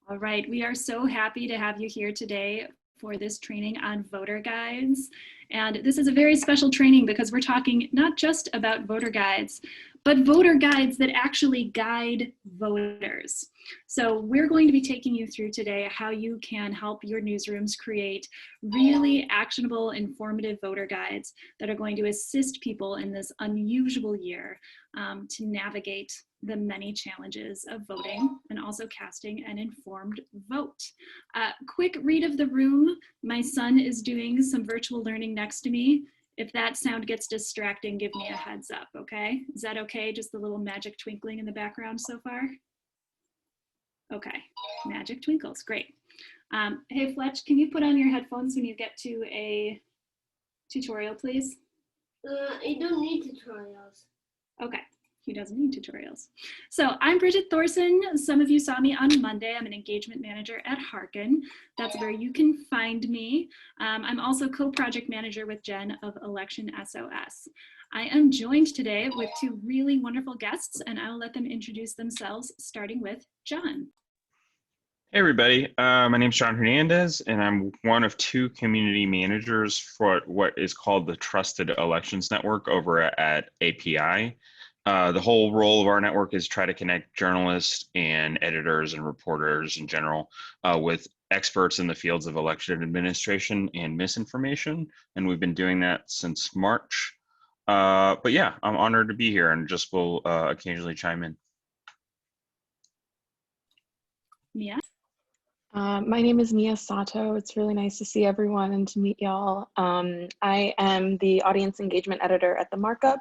All right, we are so happy to have you here today for this training on voter guides. And this is a very special training because we're talking not just about voter guides, but voter guides that actually guide voters. So we're going to be taking you through today how you can help your newsrooms create really actionable, informative voter guides that are going to assist people in this unusual year to navigate the many challenges of voting and also casting an informed vote. Quick read of the room. My son is doing some virtual learning next to me. If that sound gets distracting, give me a heads up, okay? Is that okay? Just the little magic twinkling in the background so far? Okay, magic twinkles, great. Hey Fletch, can you put on your headphones when you get to a tutorial, please? I don't need tutorials. Okay. He doesn't need tutorials. So I'm Bridget Thorenson. Some of you saw me on Monday. I'm an engagement manager at Hearken. That's where you can find me. I'm also co-project manager with Jen of Election SOS. I am joined today with two really wonderful guests, and I'll let them introduce themselves, starting with John. Hey everybody, my name is John Hernandez, and I'm one of two community managers for what is called the Trusted Elections Network over at API. The whole role of our network is try to connect journalists and editors and reporters in general with experts in the fields of election administration and misinformation, and we've been doing that since March. But yeah, I'm honored to be here and just will occasionally chime in. Mia? My name is Mia Soto. It's really nice to see everyone and to meet y'all. I am the audience engagement editor at the Markup.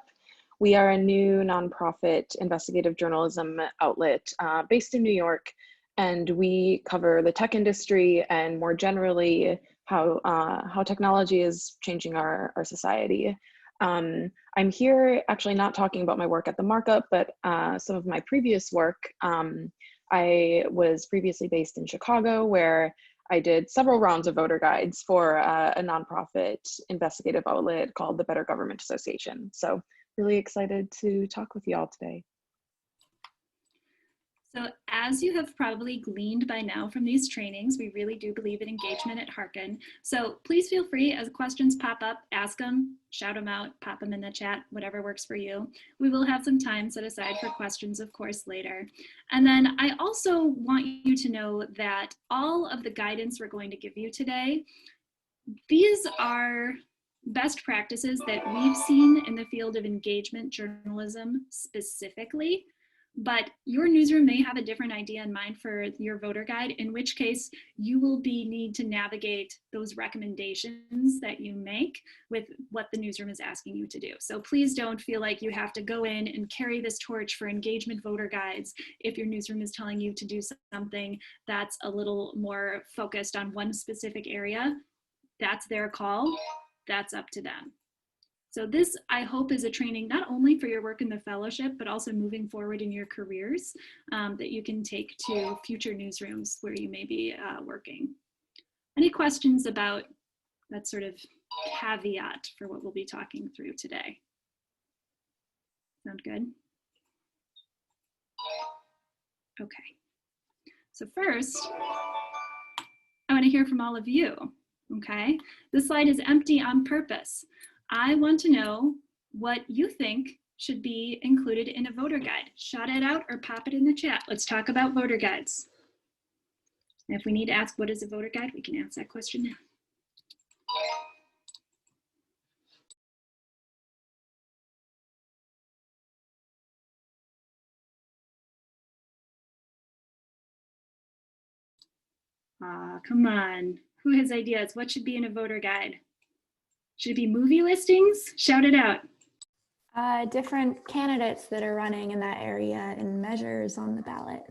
We are a new nonprofit investigative journalism outlet based in New York, and we cover the tech industry and more generally how technology is changing our society. I'm here actually not talking about my work at the Markup, but some of my previous work. I was previously based in Chicago, where I did several rounds of voter guides for a nonprofit investigative outlet called the Better Government Association. So really excited to talk with you all today. So as you have probably gleaned by now from these trainings, we really do believe in engagement at Hearken. So please feel free, as questions pop up, ask them, shout them out, pop them in the chat, whatever works for you. We will have some time set aside for questions, of course, later. And then I also want you to know that all of the guidance we're going to give you today, these are best practices that we've seen in the field of engagement journalism specifically. But your newsroom may have a different idea in mind for your voter guide, in which case you will need to navigate those recommendations that you make with what the newsroom is asking you to do. So please don't feel like you have to go in and carry this torch for engagement voter guides if your newsroom is telling you to do something that's a little more focused on one specific area. That's their call. That's up to them. So this, I hope, is a training not only for your work in the fellowship, but also moving forward in your careers that you can take to future newsrooms where you may be working. Any questions about that sort of caveat for what we'll be talking through today? Sound good? Okay. So first, I want to hear from all of you, okay? This slide is empty on purpose. I want to know what you think should be included in a voter guide. Shout it out or pop it in the chat. Let's talk about voter guides. And if we need to ask what is a voter guide, we can answer that question now. Come on. Who has ideas? What should be in a voter guide? Should it be movie listings? Shout it out. Different candidates that are running in that area and measures on the ballot.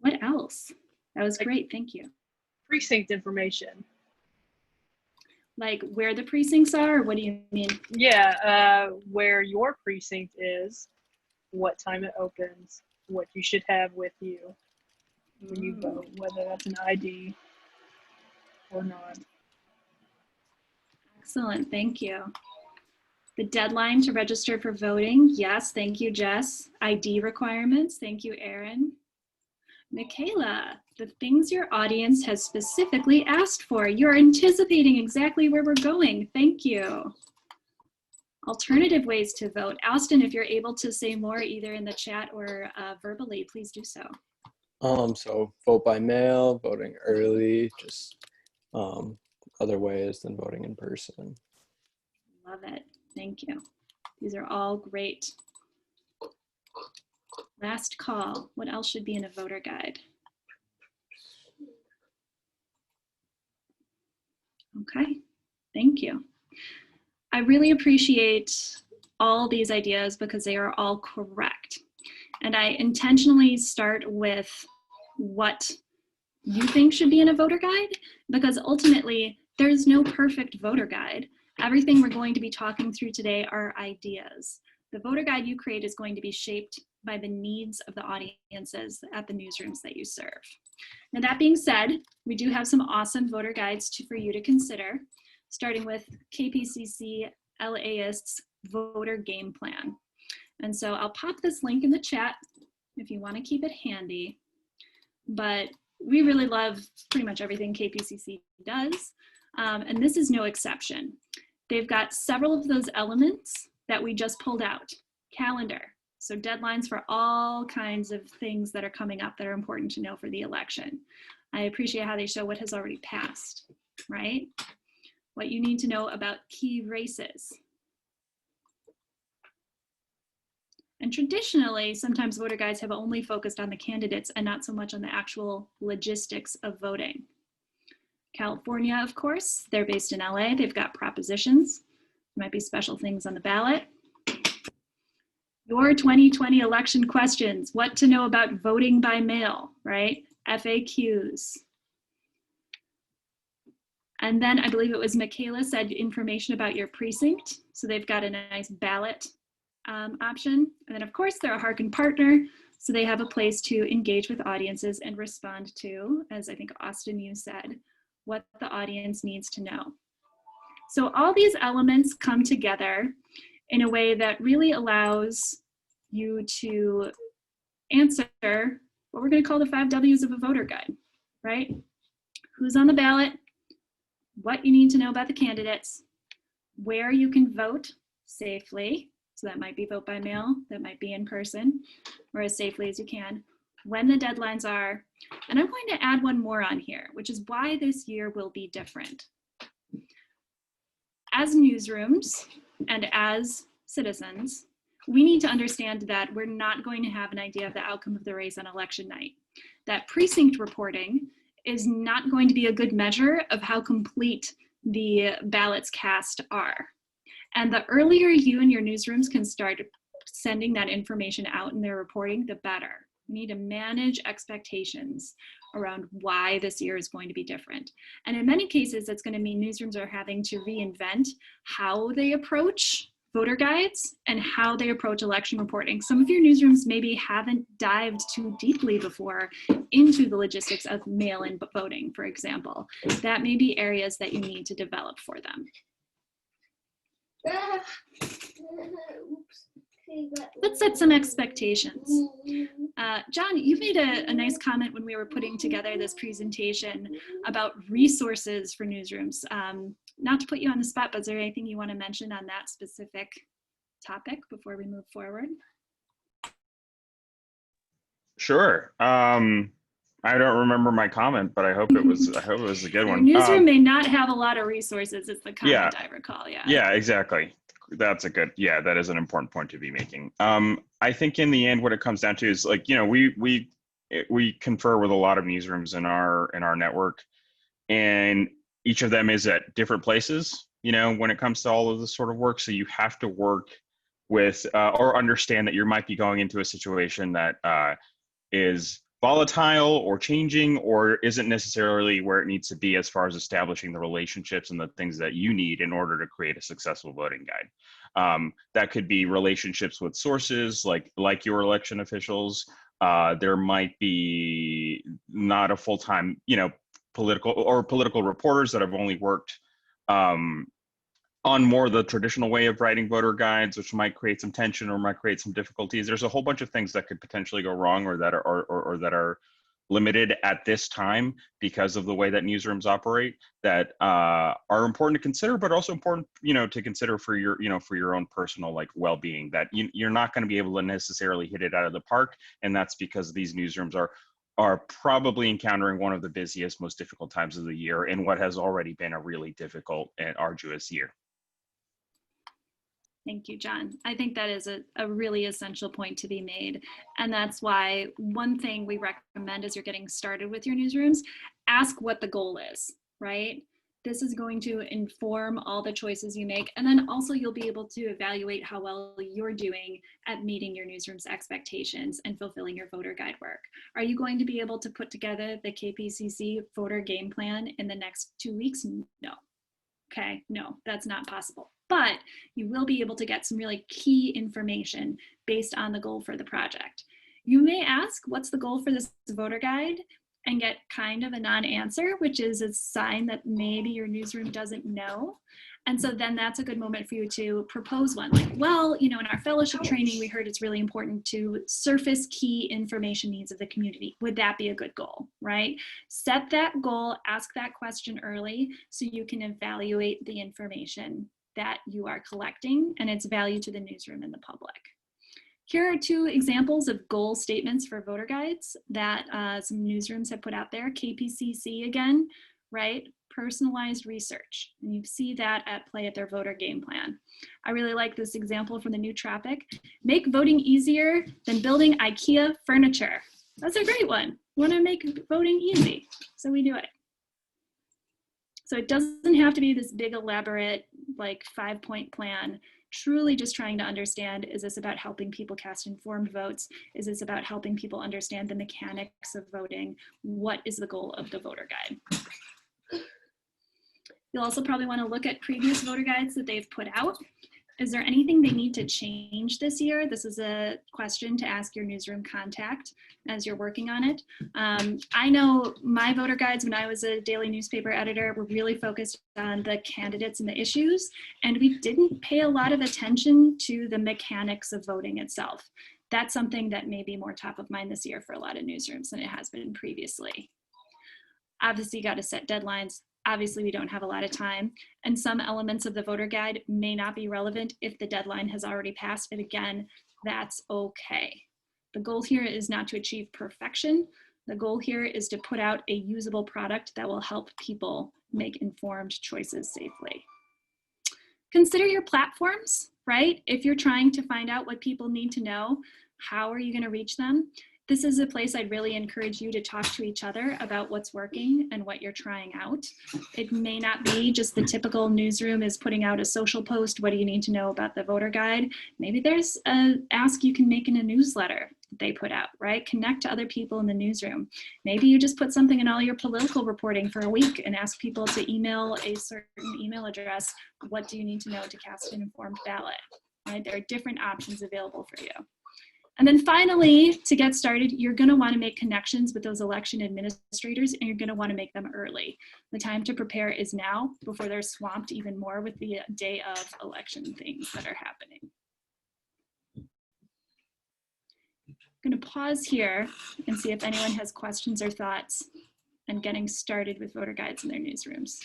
What else? That was great, thank you. Precinct information. Like where the precincts are, or what do you mean? Yeah, where your precinct is, what time it opens, what you should have with you when you vote, whether that's an ID or not. Excellent, thank you. The deadline to register for voting, yes, thank you, Jess. ID requirements, thank you, Erin. Michaela, the things your audience has specifically asked for. You're anticipating exactly where we're going. Thank you. Alternative ways to vote. Austin, if you're able to say more either in the chat or verbally, please do so. So vote by mail, voting early, just other ways than voting in person. Love it. Thank you. These are all great. Last call. What else should be in a voter guide? Okay, thank you. I really appreciate all these ideas because they are all correct. And I intentionally start with what you think should be in a voter guide, because ultimately there's no perfect voter guide. Everything we're going to be talking through today are ideas. The voter guide you create is going to be shaped by the needs of the audiences at the newsrooms that you serve. Now, that being said, we do have some awesome voter guides for you to consider, starting with KPCC LAist's voter game plan. And so I'll pop this link in the chat if you want to keep it handy. But we really love pretty much everything KPCC does, and this is no exception. They've got several of those elements that we just pulled out. Calendar, so deadlines for all kinds of things that are coming up that are important to know for the election. I appreciate how they show what has already passed, right? What you need to know about key races. And traditionally, sometimes voter guides have only focused on the candidates and not so much on the actual logistics of voting. California, of course, they're based in LA. They've got propositions. There might be special things on the ballot. Your 2020 election questions, what to know about voting by mail, right? FAQs. And then I believe it was Michaela said information about your precinct. So they've got a nice ballot option. And then of course they're a Hearken partner. So they have a place to engage with audiences and respond to, as I think Austin, you said, what the audience needs to know. So all these elements come together in a way that really allows you to answer what we're going to call the 5 W's of a voter guide, right? Who's on the ballot, what you need to know about the candidates, where you can vote safely. So that might be vote by mail, that might be in person, or as safely as you can, when the deadlines are. And I'm going to add one more on here, which is why this year will be different. As newsrooms and as citizens, we need to understand that we're not going to have an idea of the outcome of the race on election night. That precinct reporting is not going to be a good measure of how complete the ballots cast are. And the earlier you and your newsrooms can start sending that information out in their reporting, the better. We need to manage expectations around why this year is going to be different. And in many cases, that's going to mean newsrooms are having to reinvent how they approach voter guides and how they approach election reporting. Some of your newsrooms maybe haven't dived too deeply before into the logistics of mail-in voting, for example. That may be areas that you need to develop for them. Let's set some expectations. John, you made a nice comment when we were putting together this presentation about resources for newsrooms. Not to put you on the spot, but is there anything you want to mention on that specific topic before we move forward? Sure. I don't remember my comment, but I hope it was a good one. Your newsroom may not have a lot of resources, is the comment I recall, yeah. Yeah, exactly. That is an important point to be making. I think in the end, what it comes down to is, like, you know, we confer with a lot of newsrooms in our network, and each of them is at different places, you know, when it comes to all of this sort of work. So you have to work with or understand that you might be going into a situation that is volatile or changing, or isn't necessarily where it needs to be as far as establishing the relationships and the things that you need in order to create a successful voting guide. That could be relationships with sources like your election officials. There might be not a full-time, you know, political reporters that have only worked on more the traditional way of writing voter guides, which might create some tension or might create some difficulties. There's a whole bunch of things that could potentially go wrong or that or that are limited at this time because of the way that newsrooms operate that are important to consider, but also important, to consider for your, for your own personal like well-being, that you're not going to be able to necessarily hit it out of the park. And that's because these newsrooms are probably encountering one of the busiest, most difficult times of the year in what has already been a really difficult and arduous year. Thank you, John. I think that is a really essential point to be made. And that's why one thing we recommend as you're getting started with your newsrooms, ask what the goal is, right? This is going to inform all the choices you make. And then also you'll be able to evaluate how well you're doing at meeting your newsroom's expectations and fulfilling your voter guide work. Are you going to be able to put together the KPCC voter game plan in the next 2 weeks? No. Okay, no, that's not possible. But you will be able to get some really key information based on the goal for the project. You may ask, what's the goal for this voter guide? And get kind of a non-answer, which is a sign that maybe your newsroom doesn't know. And so then that's a good moment for you to propose one. Like, well, in our fellowship training, we heard it's really important to surface key information needs of the community. Would that be a good goal, right? Set that goal, ask that question early so you can evaluate the information that you are collecting and its value to the newsroom and the public. Here are 2 examples of goal statements for voter guides that some newsrooms have put out there. KPCC again, right? Personalized research. And you see that at play at their voter game plan. I really like this example from the new topic. Make voting easier than building IKEA furniture. That's a great one. We want to make voting easy, so we do it. So it doesn't have to be this big elaborate like 5-point plan. Truly just trying to understand, is this about helping people cast informed votes? Is this about helping people understand the mechanics of voting? What is the goal of the voter guide? You'll also probably want to look at previous voter guides that they've put out. Is there anything they need to change this year? This is a question to ask your newsroom contact as you're working on it. I know my voter guides when I was a daily newspaper editor were really focused on the candidates and the issues, and we didn't pay a lot of attention to the mechanics of voting itself. That's something that may be more top of mind this year for a lot of newsrooms than it has been previously. Obviously, you got to set deadlines. Obviously, we don't have a lot of time, and some elements of the voter guide may not be relevant if the deadline has already passed, and again, that's okay. The goal here is not to achieve perfection. The goal here is to put out a usable product that will help people make informed choices safely. Consider your platforms, right? If you're trying to find out what people need to know, how are you going to reach them? This is a place I'd really encourage you to talk to each other about what's working and what you're trying out. It may not be just the typical newsroom is putting out a social post. What do you need to know about the voter guide? Maybe there's an ask you can make in a newsletter that they put out, right? Connect to other people in the newsroom. Maybe you just put something in all your political reporting for a week and ask people to email a certain email address. What do you need to know to cast an informed ballot? Right? There are different options available for you. And then finally, to get started, you're going to want to make connections with those election administrators, and you're going to want to make them early. The time to prepare is now, before they're swamped even more with the day of election things that are happening. I'm going to pause here and see if anyone has questions or thoughts on getting started with voter guides in their newsrooms.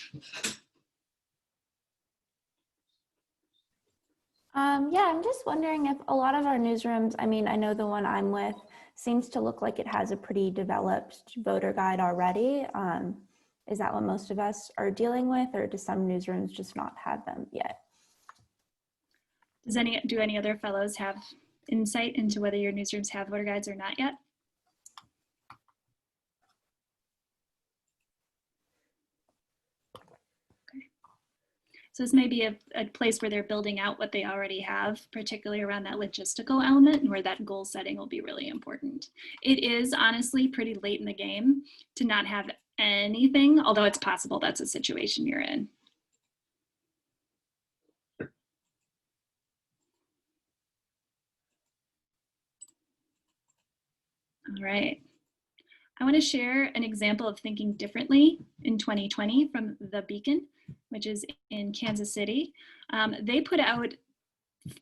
Yeah, I'm just wondering if a lot of our newsrooms, I mean, I know the one I'm with seems to look like it has a pretty developed voter guide already. Is that what most of us are dealing with, or do some newsrooms just not have them yet? Do any other fellows have insight into whether your newsrooms have voter guides or not yet? So this may be a place where they're building out what they already have, particularly around that logistical element, and where that goal setting will be really important. It is honestly pretty late in the game to not have anything, although it's possible that's a situation you're in. All right. I want to share an example of thinking differently in 2020 from The Beacon, which is in Kansas City. They put out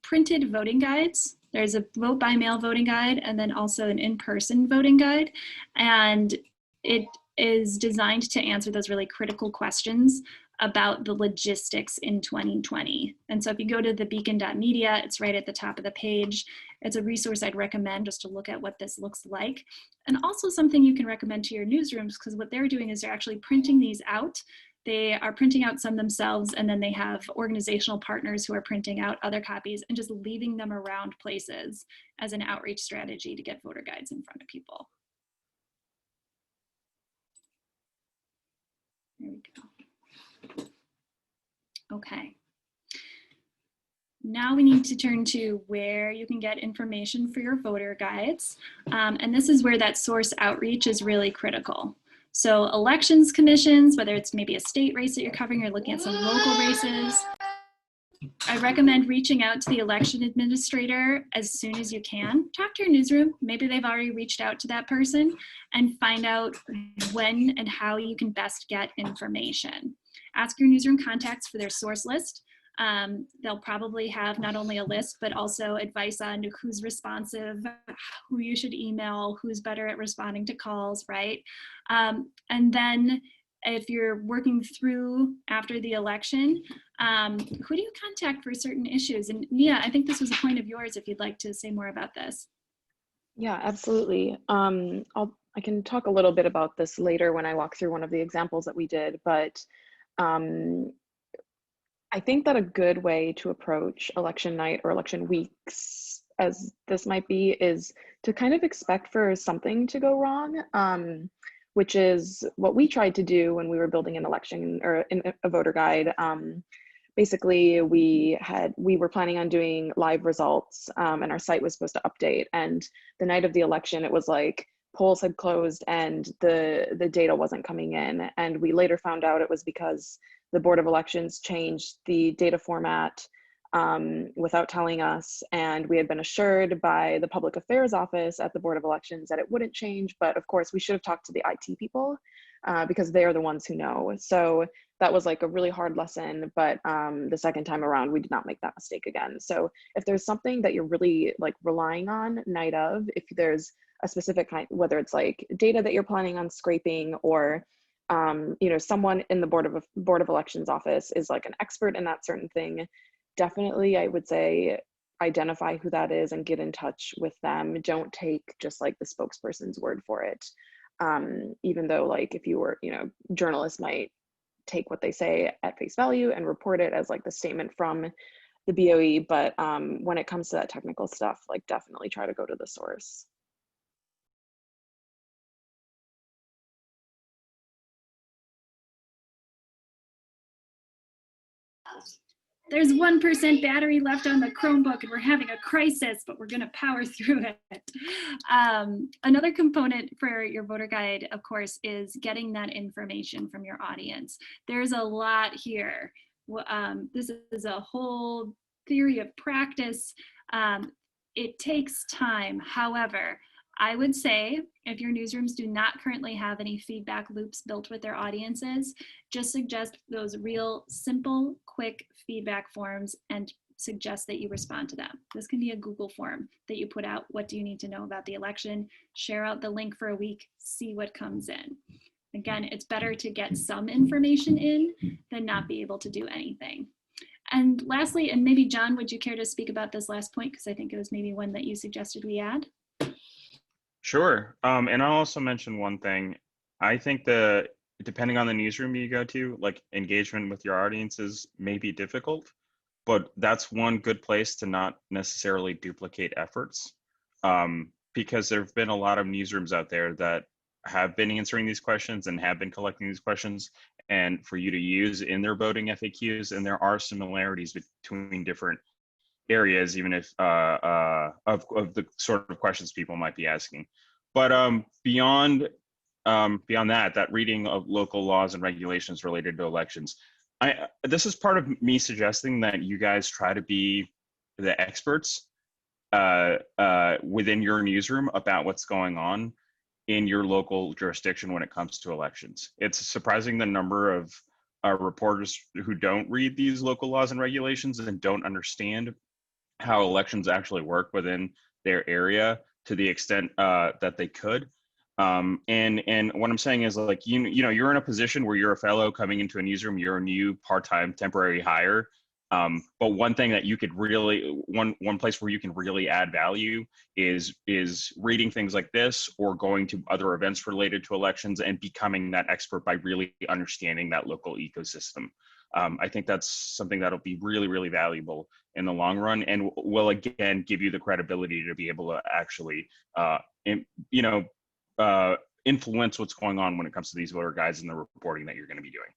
printed voting guides. There's a vote by mail voting guide and then also an in-person voting guide. And it is designed to answer those really critical questions about the logistics in 2020. And so if you go to thebeacon.media, it's right at the top of the page. It's a resource I'd recommend just to look at what this looks like. And also something you can recommend to your newsrooms, because what they're doing is they're actually printing these out. They are printing out some themselves, and then they have organizational partners who are printing out other copies and just leaving them around places as an outreach strategy to get voter guides in front of people. There we go. Okay. Now we need to turn to where you can get information for your voter guides. And this is where that source outreach is really critical. So elections commissions, whether it's maybe a state race that you're covering or looking at some local races, I recommend reaching out to the election administrator as soon as you can. Talk to your newsroom. Maybe they've already reached out to that person and find out when and how you can best get information. Ask your newsroom contacts for their source list. They'll probably have not only a list, but also advice on who's responsive, who you should email, who's better at responding to calls, right? And then if you're working through after the election, who do you contact for certain issues? And Mia, I think this was a point of yours if you'd like to say more about this. Yeah, absolutely. I can talk a little bit about this later when I walk through one of the examples that we did, but I think that a good way to approach election night or election weeks, as this might be, is to kind of expect for something to go wrong, which is what we tried to do when we were building an election or a voter guide. Basically, we were planning on doing live results, and our site was supposed to update. And the night of the election, it was like polls had closed and the data wasn't coming in. And we later found out it was because the Board of Elections changed the data format without telling us. And we had been assured by the Public Affairs Office at the Board of Elections that it wouldn't change. But of course, we should have talked to the IT people because they are the ones who know. So that was like a really hard lesson. But the second time around, we did not make that mistake again. So if there's something that you're really like relying on night of, if there's a specific kind, whether it's like data that you're planning on scraping or you know, someone in the Board of Elections office is like an expert in that certain thing, definitely I would say identify who that is and get in touch with them. Don't take just like the spokesperson's word for it. Even though like if you were, you know, journalists might take what they say at face value and report it as like the statement from the BOE, but when it comes to that technical stuff, like definitely try to go to the source. There's 1% battery left on the Chromebook and we're having a crisis, but we're gonna power through it. Another component for your voter guide, of course, is getting that information from your audience. There's a lot here. This is a whole theory of practice. It takes time. However, I would say if your newsrooms do not currently have any feedback loops built with their audiences, just suggest those real simple, quick feedback forms and suggest that you respond to them. This can be a Google form that you put out. What do you need to know about the election? Share out the link for a week, see what comes in. Again, it's better to get some information in than not be able to do anything. And lastly, and maybe John, would you care to speak about this last point? Because I think it was maybe one that you suggested we add. Sure. And I'll also mention one thing. I think depending on the newsroom you go to, like engagement with your audiences may be difficult, but that's one good place to not necessarily duplicate efforts. Because there have been a lot of newsrooms out there that have been answering these questions and have been collecting these questions and for you to use in their voting FAQs. And there are similarities between different areas, even if of the sort of questions people might be asking. But beyond that reading of local laws and regulations related to elections, this is part of me suggesting that you guys try to be the experts within your newsroom about what's going on. in your local jurisdiction when it comes to elections. It's surprising the number of reporters who don't read these local laws and regulations and don't understand how elections actually work within their area to the extent that they could. And what I'm saying is, like, you know, you're in a position where you're a fellow coming into a newsroom, you're a new part-time temporary hire. But one thing that you could really, one place where you can really add value is reading things like this, or going to other events related to elections and becoming that expert by really understanding that local ecosystem. I think that's something that'll be really, really valuable in the long run, and will again give you the credibility to be able to actually, influence what's going on when it comes to these voter guides and the reporting that you're going to be doing.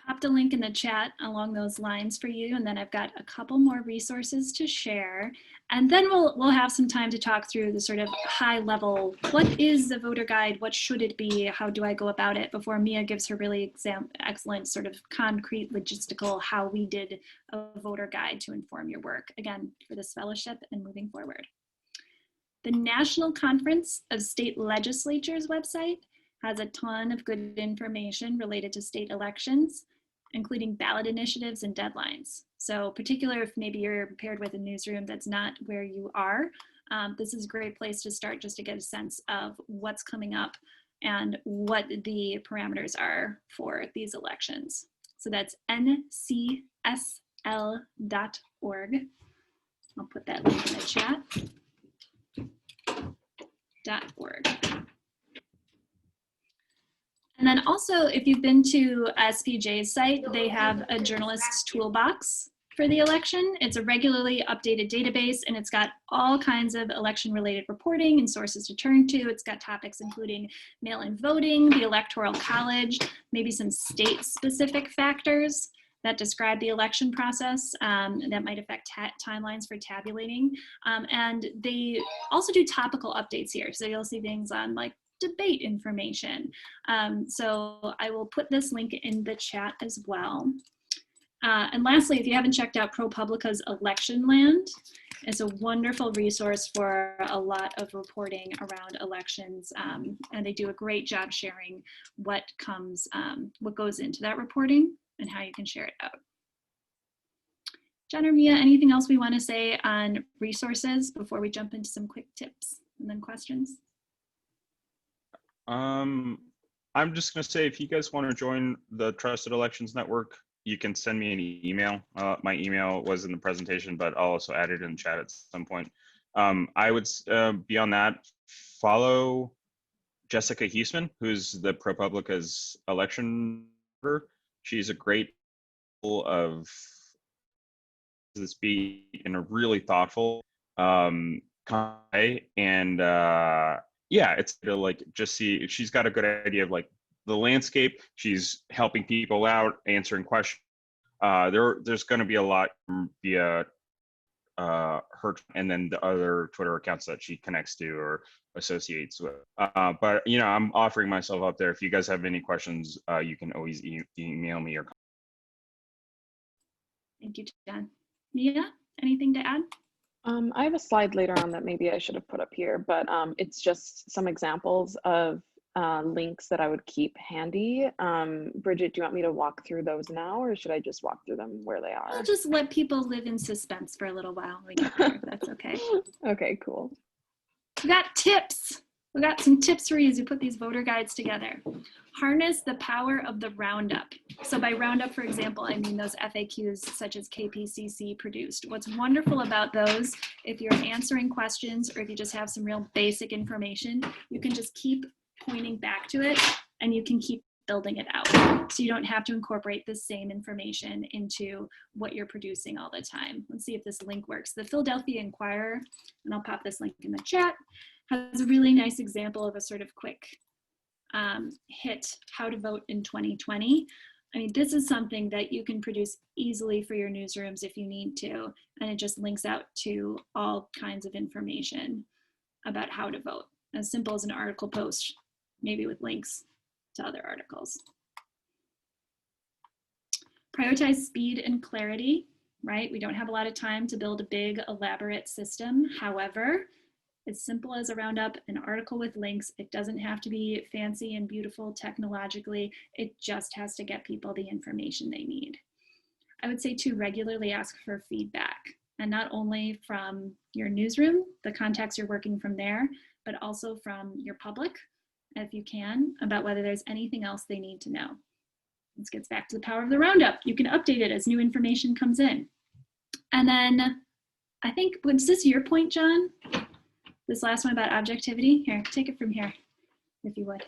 Popped a link in the chat along those lines for you, and then I've got a couple more resources to share, and then we'll have some time to talk through the sort of high level, what is the voter guide, what should it be, how do I go about it, before Mia gives her really excellent sort of concrete logistical how we did a voter guide to inform your work, again, for this fellowship and moving forward. The National Conference of State Legislatures website has a ton of good information related to state elections, including ballot initiatives and deadlines. So particular if maybe you're paired with a newsroom that's not where you are, this is a great place to start, just to get a sense of what's coming up and what the parameters are for these elections. So that's ncsl.org. I'll put that link in the chat. .org. And then also, if you've been to SPJ's site, they have a journalist's toolbox for the election. It's a regularly updated database, and it's got all kinds of election-related reporting and sources to turn to. It's got topics including mail-in voting, the Electoral College, maybe some state-specific factors that describe the election process that might affect timelines for tabulating. And they also do topical updates here. So you'll see things on like debate information. So I will put this link in the chat as well. And lastly, if you haven't checked out ProPublica's Election Land, it's a wonderful resource for a lot of reporting around elections. And they do a great job sharing what goes into that reporting and how you can share it out. John or Mia, anything else we want to say on resources before we jump into some quick tips and then questions? I'm just going to say, if you guys want to join the Trusted Elections Network, you can send me an email. My email was in the presentation, but I'll also add it in the chat at some point. I would, beyond that, follow Jessica Huesman, who's the ProPublica's election reporter. She's a great of this beat in a really thoughtful way, and yeah, it's like just see, she's got a good idea of like the landscape. She's helping people out, answering questions. There's going to be a lot via her and then the other Twitter accounts that she connects to or associates with. But you know, I'm offering myself up there. If you guys have any questions, you can always email me or. Thank you, John. Mia, anything to add? I have a slide later on that maybe I should have put up here, but it's just some examples of links that I would keep handy. Bridget, do you want me to walk through those now, or should I just walk through them where they are? I'll just let people live in suspense for a little while when we get there, if that's okay. Okay, cool. We got tips. We got some tips for you as you put these voter guides together. Harness the power of the roundup. So by roundup, for example, I mean those FAQs such as KPCC produced. What's wonderful about those, if you're answering questions or if you just have some real basic information, you can just keep pointing back to it and you can keep building it out. So you don't have to incorporate the same information into what you're producing all the time. Let's see if this link works. The Philadelphia Inquirer, and I'll pop this link in the chat, has a really nice example of a sort of quick hit, how to vote in 2020. I mean, this is something that you can produce easily for your newsrooms if you need to, and it just links out to all kinds of information about how to vote. As simple as an article post, maybe with links to other articles. Prioritize speed and clarity, right? We don't have a lot of time to build a big, elaborate system. However, As simple as a roundup, an article with links. It doesn't have to be fancy and beautiful technologically. It just has to get people the information they need. I would say to regularly ask for feedback, and not only from your newsroom, the contacts you're working from there, but also from your public, if you can, about whether there's anything else they need to know. This gets back to the power of the roundup. You can update it as new information comes in. And then I think, was this your point, John? This last one about objectivity? Here, take it from here, if you would.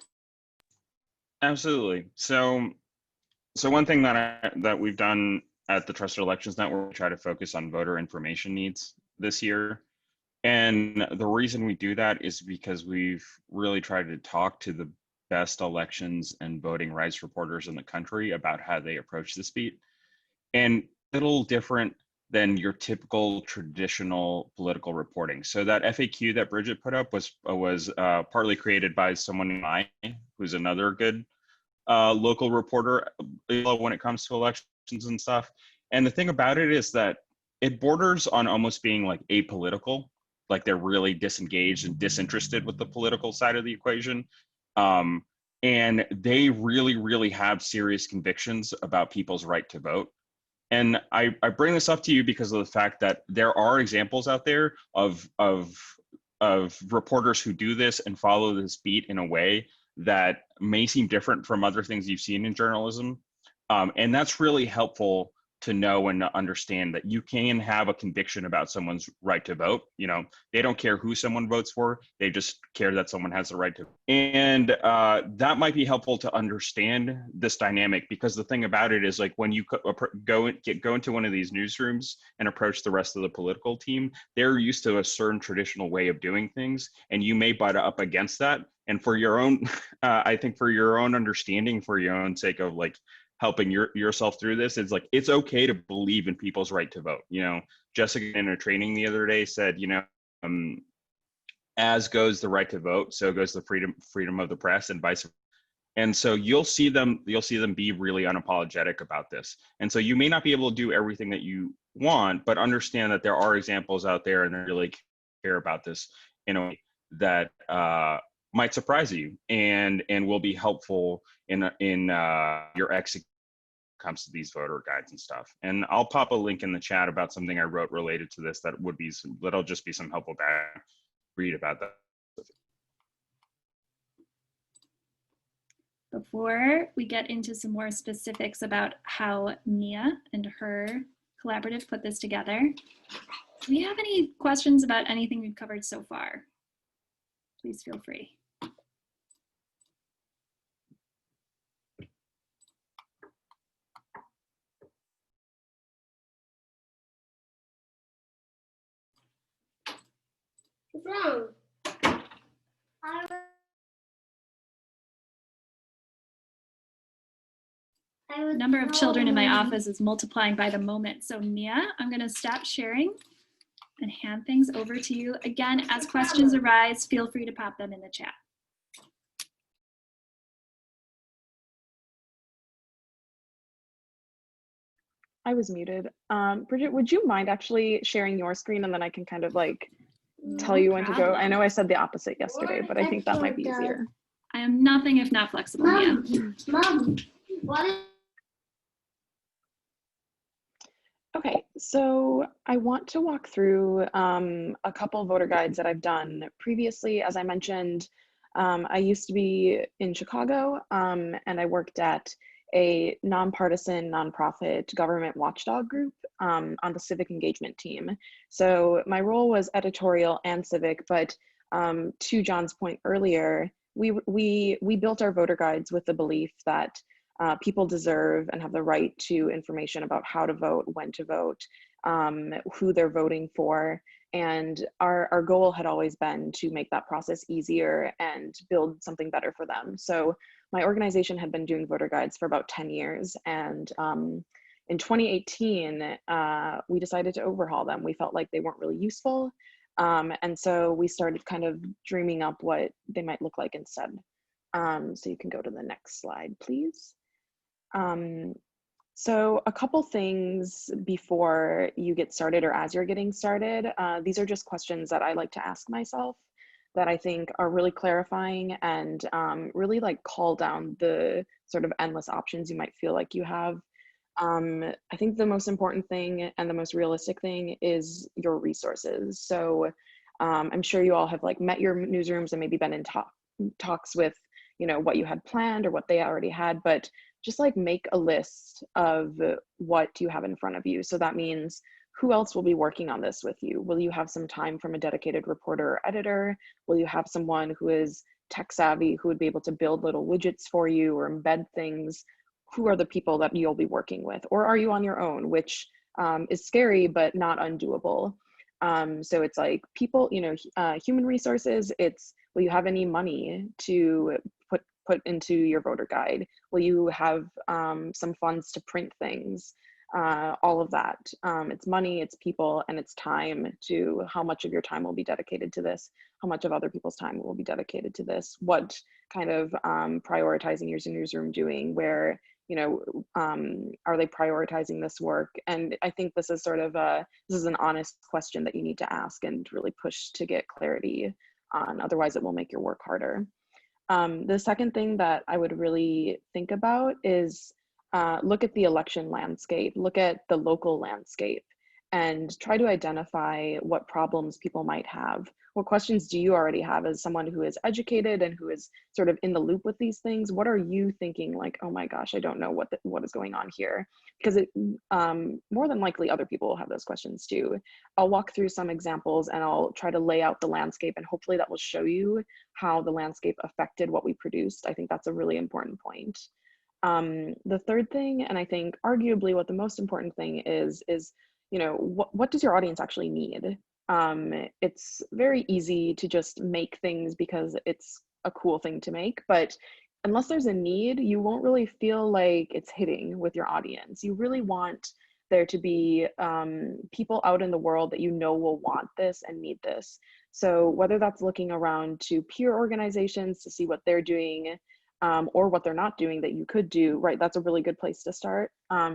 Absolutely. So one thing that we've done at the Trusted Elections Network, we try to focus on voter information needs this year. And the reason we do that is because we've really tried to talk to the best elections and voting rights reporters in the country about how they approach this beat. And a little different than your typical traditional political reporting. So that FAQ that Bridget put up was partly created by someone in I, who's another good local reporter when it comes to elections and stuff. And the thing about it is that it borders on almost being like apolitical, like they're really disengaged and disinterested with the political side of the equation. And they really, really have serious convictions about people's right to vote. And I bring this up to you because of the fact that there are examples out there of reporters who do this and follow this beat in a way that may seem different from other things you've seen in journalism. And that's really helpful to know and to understand that you can have a conviction about someone's right to vote. You know, they don't care who someone votes for, they just care that someone has the right to. And that might be helpful to understand this dynamic, because the thing about it is, like, when you go into one of these newsrooms and approach the rest of the political team, they're used to a certain traditional way of doing things, and you may butt up against that. And for your own, I think for your own understanding, for your own sake of like helping yourself through this, it's like, it's okay to believe in people's right to vote. You know, Jessica in a training the other day said, you know, as goes the right to vote, so goes the freedom of the press, and vice versa. And so you'll see them be really unapologetic about this. And so you may not be able to do everything that you want, but understand that there are examples out there and they really care about this in a way that might surprise you and will be helpful in your execution comes to these voter guides and stuff. And I'll pop a link in the chat about something I wrote related to this that'll just be some helpful back read about that. Before we get into some more specifics about how Mia and her collaborative put this together, do we have any questions about anything we've covered so far? Please feel free. What's wrong? Number of children in my office is multiplying by the moment. So Mia, I'm going to stop sharing and hand things over to you. Again, as questions arise, feel free to pop them in the chat. I was muted. Bridget, would you mind actually sharing your screen, and then I can kind of like tell you when to go? I know I said the opposite yesterday, but I think that might be easier. I am nothing if not flexible, Mia. Mom, what? Okay, so I want to walk through a couple voter guides that I've done previously. As I mentioned, I used to be in Chicago, and I worked at a nonpartisan, nonprofit government watchdog group on the civic engagement team. So my role was editorial and civic, but to John's point earlier, we built our voter guides with the belief that people deserve and have the right to information about how to vote, when to vote, who they're voting for. And our goal had always been to make that process easier and build something better for them. So my organization had been doing voter guides for about 10 years. And in 2018, we decided to overhaul them. We felt like they weren't really useful. And so we started kind of dreaming up what they might look like instead. So you can go to the next slide, please. So a couple things before you get started or as you're getting started. These are just questions that I like to ask myself. that I think are really clarifying and really like call down the sort of endless options you might feel like you have. I think the most important thing and the most realistic thing is your resources. So I'm sure you all have like met your newsrooms and maybe been in talks with, you know, what you had planned or what they already had, but just like make a list of what you have in front of you. So that means who else will be working on this with you? Will you have some time from a dedicated reporter or editor? Will you have someone who is tech savvy who would be able to build little widgets for you or embed things? Who are the people that you'll be working with? Or are you on your own, which is scary, but not undoable. So it's like people, you know, human resources, it's, will you have any money to put into your voter guide? Will you have some funds to print things? All of that. It's money, it's people, and it's time. To how much of your time will be dedicated to this, how much of other people's time will be dedicated to this, what kind of prioritizing your newsroom doing, where, you know, are they prioritizing this work? And I think this is sort of this is an honest question that you need to ask and really push to get clarity on, otherwise it will make your work harder. The second thing that I would really think about is look at the election landscape, look at the local landscape, and try to identify what problems people might have. What questions do you already have as someone who is educated and who is sort of in the loop with these things? What are you thinking like, oh my gosh, I don't know what is going on here? Because it more than likely other people will have those questions too. I'll walk through some examples and I'll try to lay out the landscape, and hopefully that will show you how the landscape affected what we produced. I think that's a really important point. The third thing, and I think arguably what the most important thing is, you know, what does your audience actually need? It's very easy to just make things because it's a cool thing to make, but unless there's a need, you won't really feel like it's hitting with your audience. You really want there to be people out in the world that you know will want this and need this. So whether that's looking around to peer organizations to see what they're doing, or what they're not doing that you could do, right? That's a really good place to start.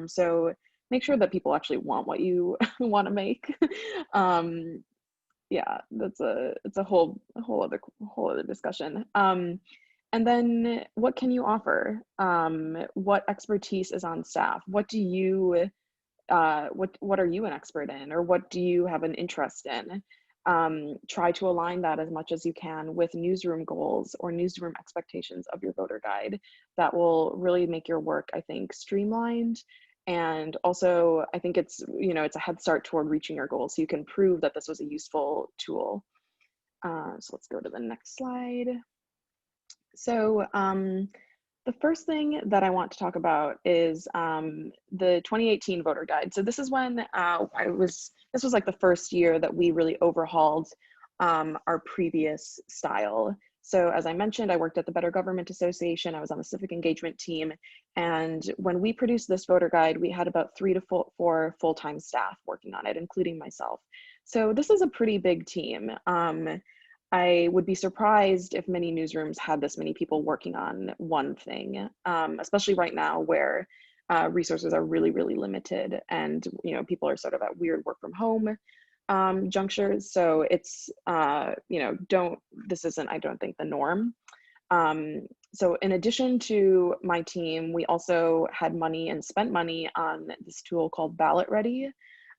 So make sure that people actually want what you want to make. Yeah, it's a whole other discussion. And then what can you offer? What expertise is on staff? What do you, what are you an expert in, or what do you have an interest in? Try to align that as much as you can with newsroom goals or newsroom expectations of your voter guide. That will really make your work, I think, streamlined. And also, I think it's, you know, it's a head start toward reaching your goals, so you can prove that this was a useful tool. So let's go to the next slide. So the first thing that I want to talk about is the 2018 voter guide. So this is when this was like the first year that we really overhauled our previous style. So as I mentioned, I worked at the Better Government Association. I was on the civic engagement team. And when we produced this voter guide, we had about 3 to 4 full-time staff working on it, including myself. So this is a pretty big team. I would be surprised if many newsrooms had this many people working on one thing, especially right now where resources are really, really limited, and, you know, people are sort of at weird work from home junctures. So it's, you know, this isn't, I don't think, the norm. So in addition to my team, we also had money and spent money on this tool called Ballot Ready.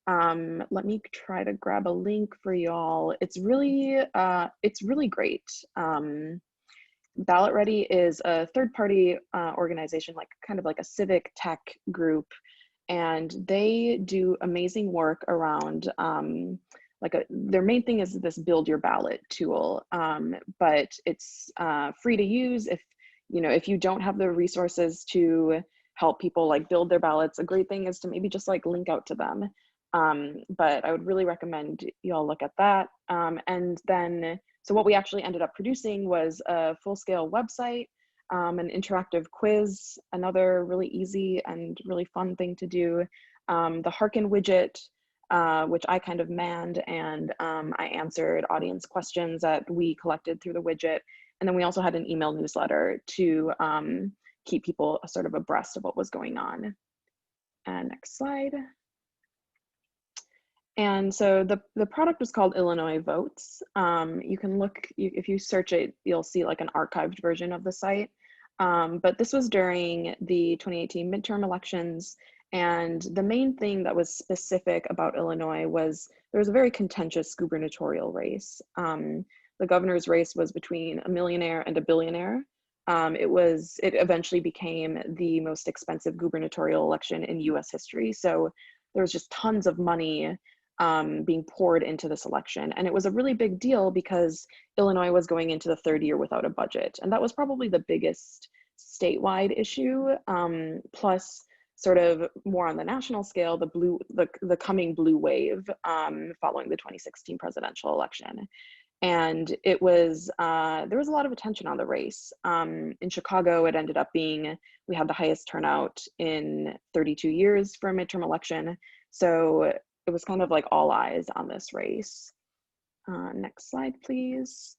Let me try to grab a link for y'all. It's really great. Ballot Ready is a third-party organization, like kind of like a civic tech group, and they do amazing work around their main thing is this build your ballot tool, but it's free to use. If you don't have the resources to help people like build their ballots, a great thing is to maybe just like link out to them. But I would really recommend you all look at that. And then, so what we actually ended up producing was a full-scale website, an interactive quiz, another really easy and really fun thing to do, the Hearken widget, which I kind of manned, and I answered audience questions that we collected through the widget. And then we also had an email newsletter to keep people sort of abreast of what was going on. And next slide. And so the product was called Illinois Votes. You can look, if you search it, you'll see like an archived version of the site. But this was during the 2018 midterm elections. And the main thing that was specific about Illinois was there was a very contentious gubernatorial race. The governor's race was between a millionaire and a billionaire. It eventually became the most expensive gubernatorial election in US history. So there was just tons of money being poured into this election. And it was a really big deal because Illinois was going into the third year without a budget. And that was probably the biggest statewide issue, plus sort of more on the national scale, the coming blue wave following the 2016 presidential election. And it was, there was a lot of attention on the race. In Chicago, it ended up being, we had the highest turnout in 32 years for a midterm election. So it was kind of like all eyes on this race. Next slide, please.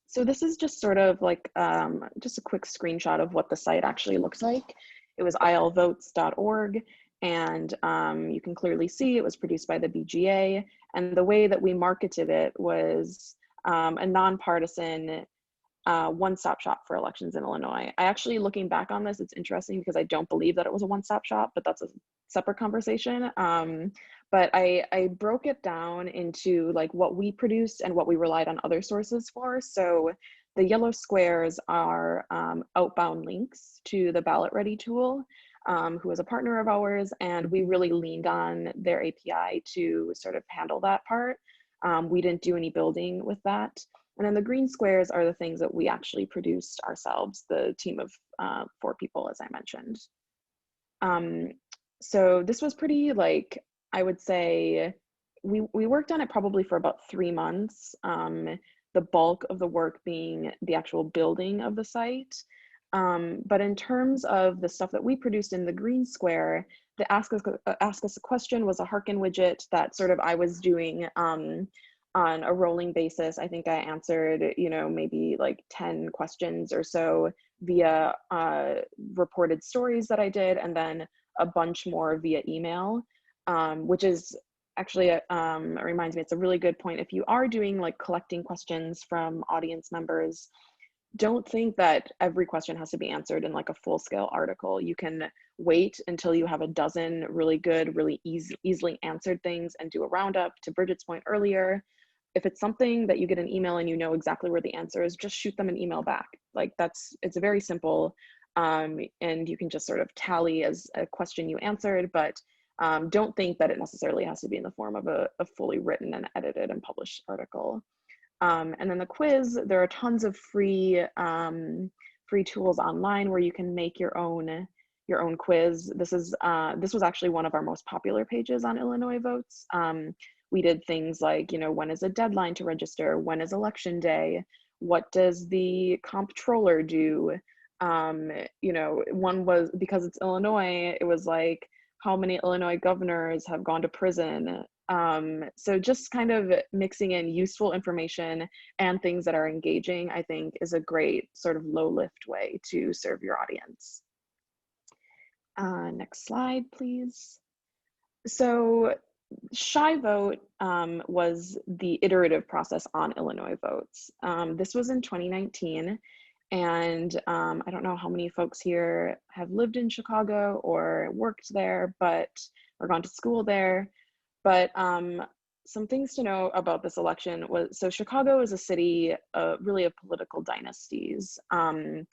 So this is just sort of like just a quick screenshot of what the site actually looks like. It was ilvotes.org, and you can clearly see it was produced by the BGA. And the way that we marketed it was a nonpartisan one-stop shop for elections in Illinois. I actually, looking back on this, it's interesting because I don't believe that it was a one-stop shop, but that's a separate conversation. But I broke it down into like what we produced and what we relied on other sources for. So the yellow squares are outbound links to the Ballot Ready tool, who is a partner of ours, and we really leaned on their API to sort of handle that part. We didn't do any building with that. And then the green squares are the things that we actually produced ourselves, the team of 4 people, as I mentioned. So this was pretty, like, I would say, we worked on it probably for about 3 months, the bulk of the work being the actual building of the site. But in terms of the stuff that we produced in the green square, the ask us a question was a Hearken widget that sort of I was doing on a rolling basis. I think I answered, you know, maybe like 10 questions or so via reported stories that I did, and then a bunch more via email, which is actually, it reminds me, it's a really good point. If you are doing like collecting questions from audience members, don't think that every question has to be answered in like a full-scale article. You can wait until you have a dozen really good, really easily answered things and do a roundup. To Bridget's point earlier, if it's something that you get an email and you know exactly where the answer is, just shoot them an email back. Like it's very simple, and you can just sort of tally as a question you answered, but don't think that it necessarily has to be in the form of a fully written and edited and published article. And then the quiz, there are tons of free tools online where you can make your own quiz. This was actually one of our most popular pages on Illinois Votes. We did things like, you know, when is a deadline to register? When is election day? What does the comptroller do? You know, one was, because it's Illinois, it was like, how many Illinois governors have gone to prison? So just kind of mixing in useful information and things that are engaging, I think, is a great sort of low lift way to serve your audience. Next slide, please. So Shy Vote was the iterative process on Illinois Votes. This was in 2019. And I don't know how many folks here have lived in Chicago or worked there, or gone to school there. But some things to know about this election was, so Chicago is a city really of political dynasties. Prior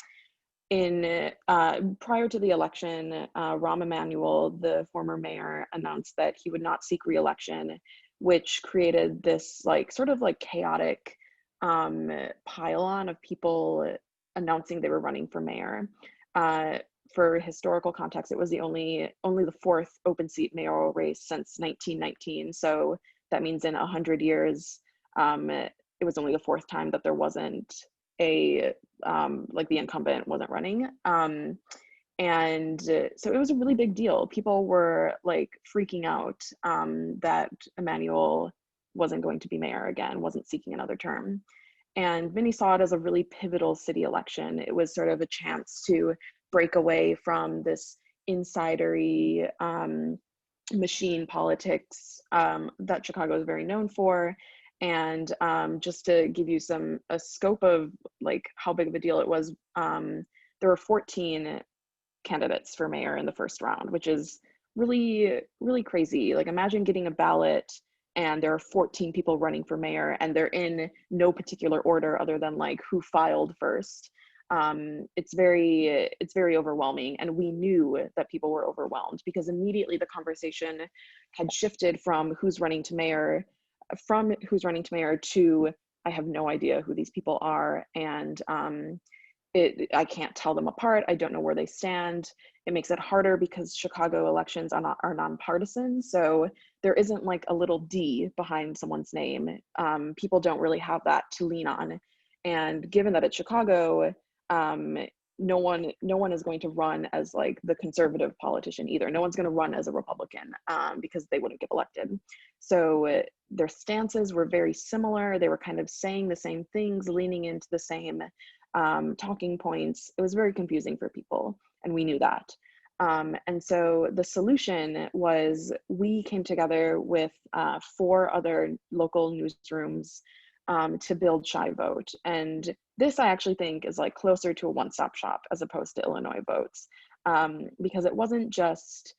to the election, Rahm Emanuel, the former mayor, announced that he would not seek re-election, which created this like sort of like chaotic pile-on of people announcing they were running for mayor. For historical context, it was only the 4th open seat mayoral race since 1919. So that means in 100 years, it was only the 4th time that there wasn't like the incumbent wasn't running. And so it was a really big deal. People were like freaking out that Emanuel wasn't going to be mayor again, wasn't seeking another term. And many saw it as a really pivotal city election. It was sort of a chance to break away from this insidery machine politics that Chicago is very known for. And just to give you a scope of like how big of a deal it was, there were 14 candidates for mayor in the first round, which is really, really crazy. Like imagine getting a ballot and there are 14 people running for mayor and they're in no particular order other than like who filed first. It's very overwhelming. And we knew that people were overwhelmed because immediately the conversation had shifted from who's running to mayor to I have no idea who these people are. And I can't tell them apart. I don't know where they stand. It makes it harder because Chicago elections are nonpartisan. So there isn't like a little D behind someone's name. People don't really have that to lean on. And given that it's Chicago, no one is going to run as like the conservative politician either. No one's going to run as a Republican because they wouldn't get elected. So their stances were very similar. They were kind of saying the same things, leaning into the same talking points. It was very confusing for people, and we knew that. And so the solution was we came together with 4 other local newsrooms to build Shy Vote. And this I actually think is like closer to a one-stop shop as opposed to Illinois Votes, because it wasn't just,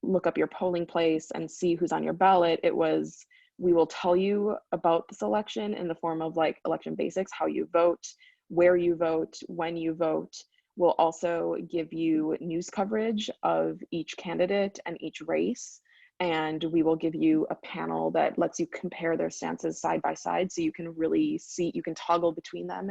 look up your polling place and see who's on your ballot. It was, we will tell you about this election in the form of like election basics, how you vote, where you vote, when you vote. We'll also give you news coverage of each candidate and each race. And we will give you a panel that lets you compare their stances side by side so you can really see, you can toggle between them.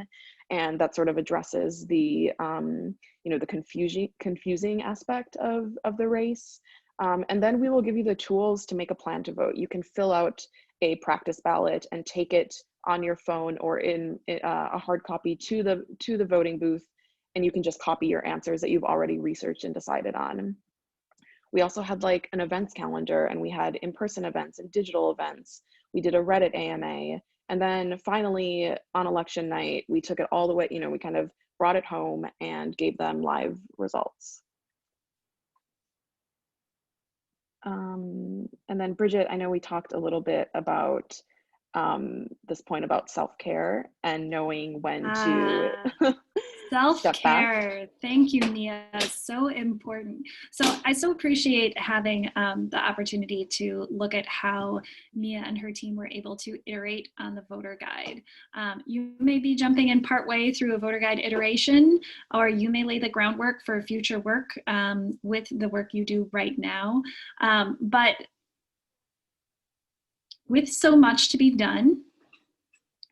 And that sort of addresses the, the confusing aspect of the race. And then we will give you the tools to make a plan to vote. You can fill out a practice ballot and take it on your phone or in a hard copy to the voting booth, and you can just copy your answers that you've already researched and decided on. We also had like an events calendar, and we had in-person events and digital events. We did a Reddit AMA. And then finally on election night, we took it all the way, we kind of brought it home and gave them live results. And then Bridget, I know we talked a little bit about this point about self-care and knowing when to self-care. Thank you, Mia. So important. So I so appreciate having the opportunity to look at how Mia and her team were able to iterate on the voter guide. You may be jumping in partway through a voter guide iteration, or you may lay the groundwork for future work with the work you do right now. But with so much to be done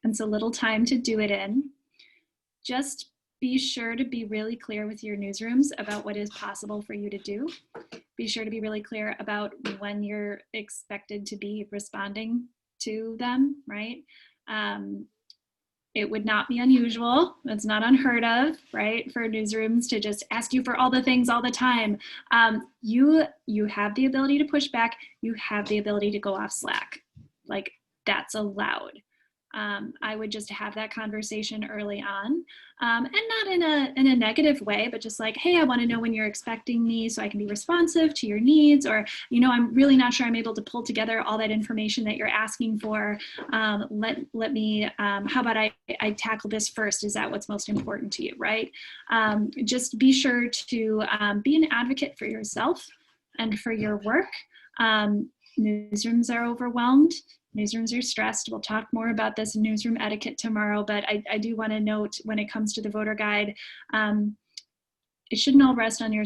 and so little time to do it in, just be sure to be really clear with your newsrooms about what is possible for you to do. Be sure to be really clear about when you're expected to be responding to them, right? It would not be unusual, it's not unheard of, right, for newsrooms to just ask you for all the things all the time. You have the ability to push back, you have the ability to go off Slack. Like, that's allowed. I would just have that conversation early on, and not in a negative way, but just like, hey, I want to know when you're expecting me so I can be responsive to your needs, or, I'm really not sure I'm able to pull together all that information that you're asking for. Let me, how about I tackle this first? Is that what's most important to you, right? Just be sure to be an advocate for yourself and for your work. Newsrooms are overwhelmed. Newsrooms are stressed. We'll talk more about this in newsroom etiquette tomorrow, but I do want to note when it comes to the voter guide, it shouldn't all rest on your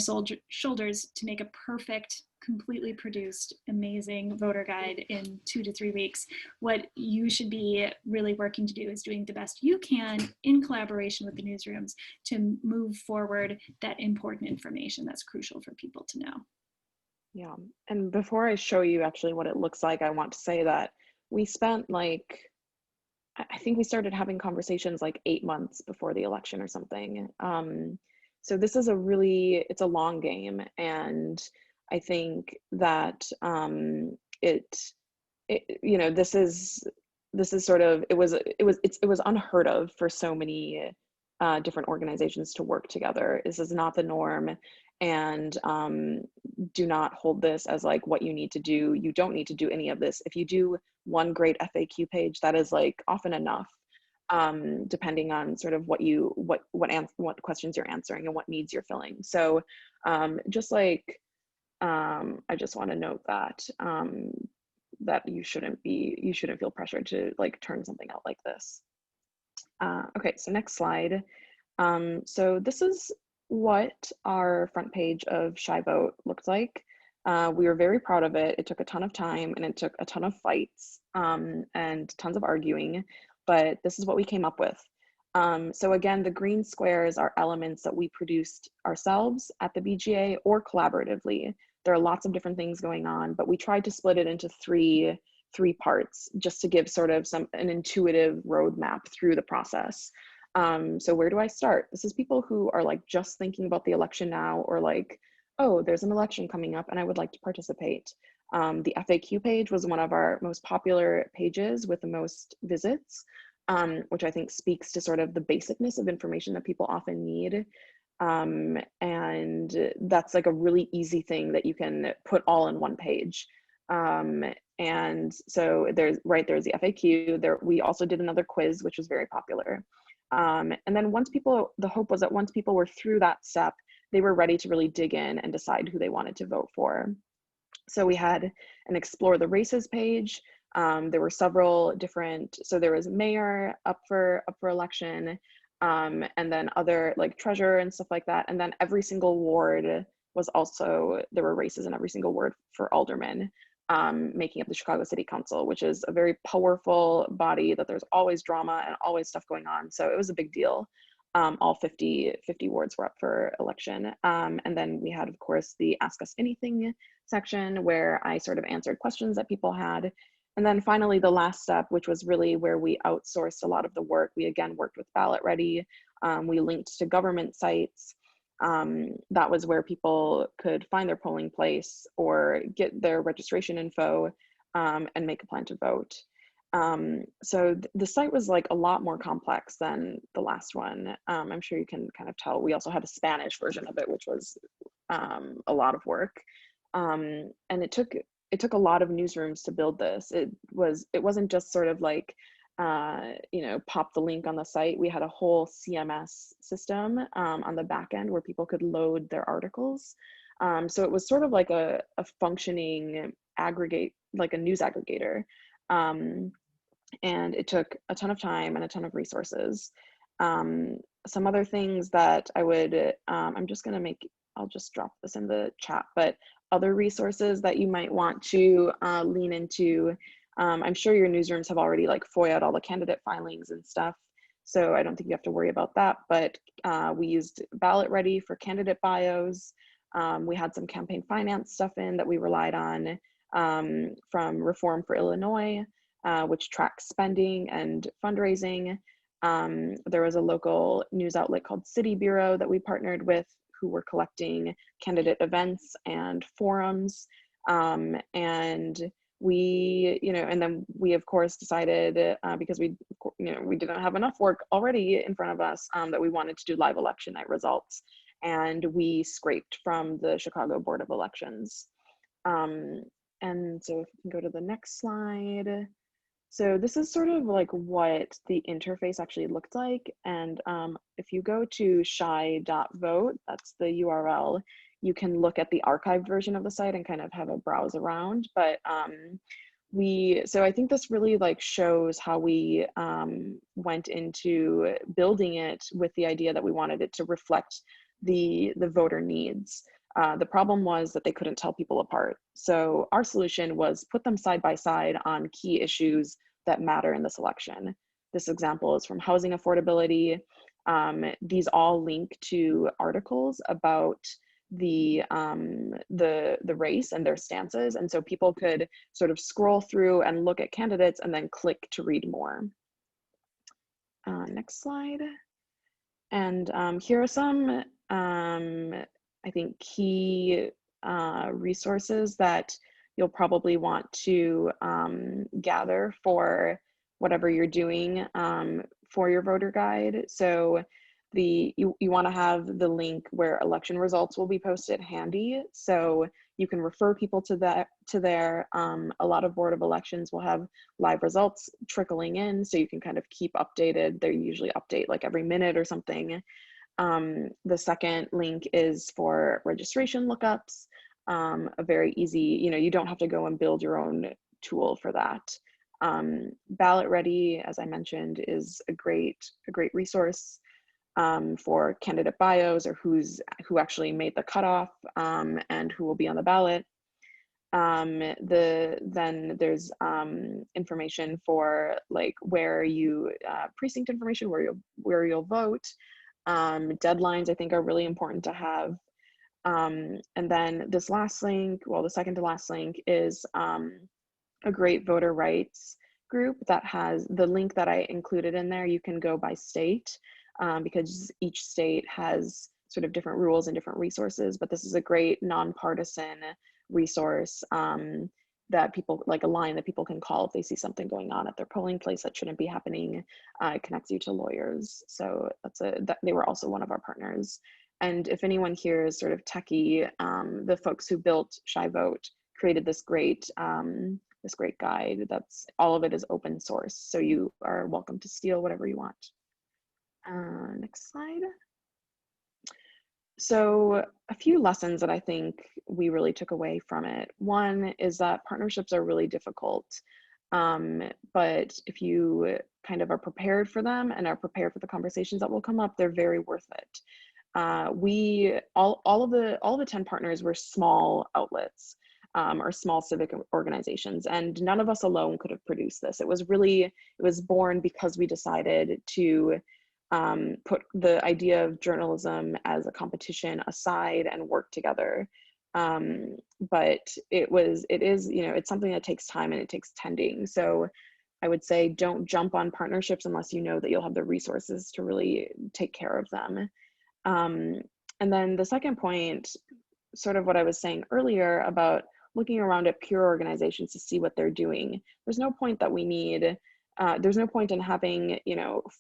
shoulders to make a perfect, completely produced, amazing voter guide in 2 to 3 weeks. What you should be really working to do is doing the best you can in collaboration with the newsrooms to move forward that important information that's crucial for people to know. Yeah, and before I show you actually what it looks like, I want to say that we spent I think we started having conversations like 8 months before the election or something. So this is it's a long game, and I think that this is sort of, it was unheard of for so many different organizations to work together. This is not the norm. and do not hold this as like what you need to do. You don't need to do any of this. If you do one great FAQ page, that is like often enough, depending on sort of what questions you're answering and what needs you're filling. So just like, I just want to note that that you shouldn't feel pressured to like turn something out like this. Okay, so next slide. So this is what our front page of Shy Vote looked like. We were very proud of it. It took a ton of time and it took a ton of fights and tons of arguing, but this is what we came up with. So again, the green squares are elements that we produced ourselves at the BGA or collaboratively. There are lots of different things going on, but we tried to split it into three parts just to give sort of an intuitive roadmap through the process. So where do I start? This is people who are like just thinking about the election now, or like, oh, there's an election coming up and I would like to participate. The FAQ page was one of our most popular pages with the most visits, which I think speaks to sort of the basicness of information that people often need. And that's like a really easy thing that you can put all in one page. And so there's the FAQ there. We also did another quiz, which was very popular. And then the hope was that once people were through that step, they were ready to really dig in and decide who they wanted to vote for. So we had an Explore the Races page. There were several different, so there was mayor up for election, and then other like treasurer and stuff like that. And then every single ward was also, there were races in every single ward for aldermen, making up the Chicago City Council, which is a very powerful body that there's always drama and always stuff going on. So it was a big deal. All 50 wards were up for election. And then we had, of course, the Ask Us Anything section where I sort of answered questions that people had. And then finally, the last step, which was really where we outsourced a lot of the work. We again worked with Ballot Ready. We linked to government sites. That was where people could find their polling place or get their registration info and make a plan to vote. So the site was like a lot more complex than the last one. I'm sure you can kind of tell. We also had a Spanish version of it, which was a lot of work. And it took a lot of newsrooms to build this. It wasn't just sort of like, pop the link on the site. We had a whole CMS system on the back end where people could load their articles. So it was sort of like a functioning aggregate, like a news aggregator. And it took a ton of time and a ton of resources. Some other things that I would, I'll just drop this in the chat, but other resources that you might want to lean into. I'm sure your newsrooms have already like FOIA'd all the candidate filings and stuff, so I don't think you have to worry about that, but we used Ballot Ready for candidate bios. We had some campaign finance stuff in that we relied on from Reform for Illinois, which tracks spending and fundraising. There was a local news outlet called City Bureau that we partnered with, who were collecting candidate events and forums. And we, and then we of course decided, because we didn't have enough work already in front of us, that we wanted to do live election night results. And we scraped from the Chicago Board of Elections. And so if you can go to the next slide. So this is sort of like what the interface actually looked like. And if you go to shy.vote, that's the URL, you can look at the archived version of the site and kind of have a browse around. But so I think this really like shows how we went into building it with the idea that we wanted it to reflect the voter needs. The problem was that they couldn't tell people apart. So our solution was put them side by side on key issues that matter in this election. This example is from housing affordability. These all link to articles about the race and their stances. And so people could sort of scroll through and look at candidates and then click to read more. Next slide. And here are some, I think, key resources that you'll probably want to gather for whatever you're doing for your voter guide. So you want to have the link where election results will be posted handy, so you can refer people to that, to there. A lot of Board of Elections will have live results trickling in, so you can kind of keep updated. They usually update like every minute or something. The second link is for registration lookups. A very easy, you don't have to go and build your own tool for that. Ballot Ready, as I mentioned, is a great resource for candidate bios, or who actually made the cutoff, and who will be on the ballot. Then there's information for like where you precinct information, where you'll vote. Deadlines I think are really important to have. And then this last link, well, the second to last link is a great voter rights group that has the link that I included in there. You can go by state, because each state has sort of different rules and different resources, but this is a great nonpartisan resource that people, like a line that people can call if they see something going on at their polling place that shouldn't be happening. It connects you to lawyers. So they were also one of our partners. And if anyone here is sort of techie, the folks who built ShyVote created this great guide. That's all of it is open source, so you are welcome to steal whatever you want. Next slide. So a few lessons that I think we really took away from it. One is that partnerships are really difficult, but if you kind of are prepared for them and are prepared for the conversations that will come up, they're very worth it. All of the 10 partners were small outlets, or small civic organizations, and none of us alone could have produced this. It was born because we decided to put the idea of journalism as a competition aside and work together. But it's something that takes time and it takes tending. So I would say don't jump on partnerships unless you know that you'll have the resources to really take care of them. And then the second point, sort of what I was saying earlier about looking around at peer organizations to see what they're doing. There's no point in having,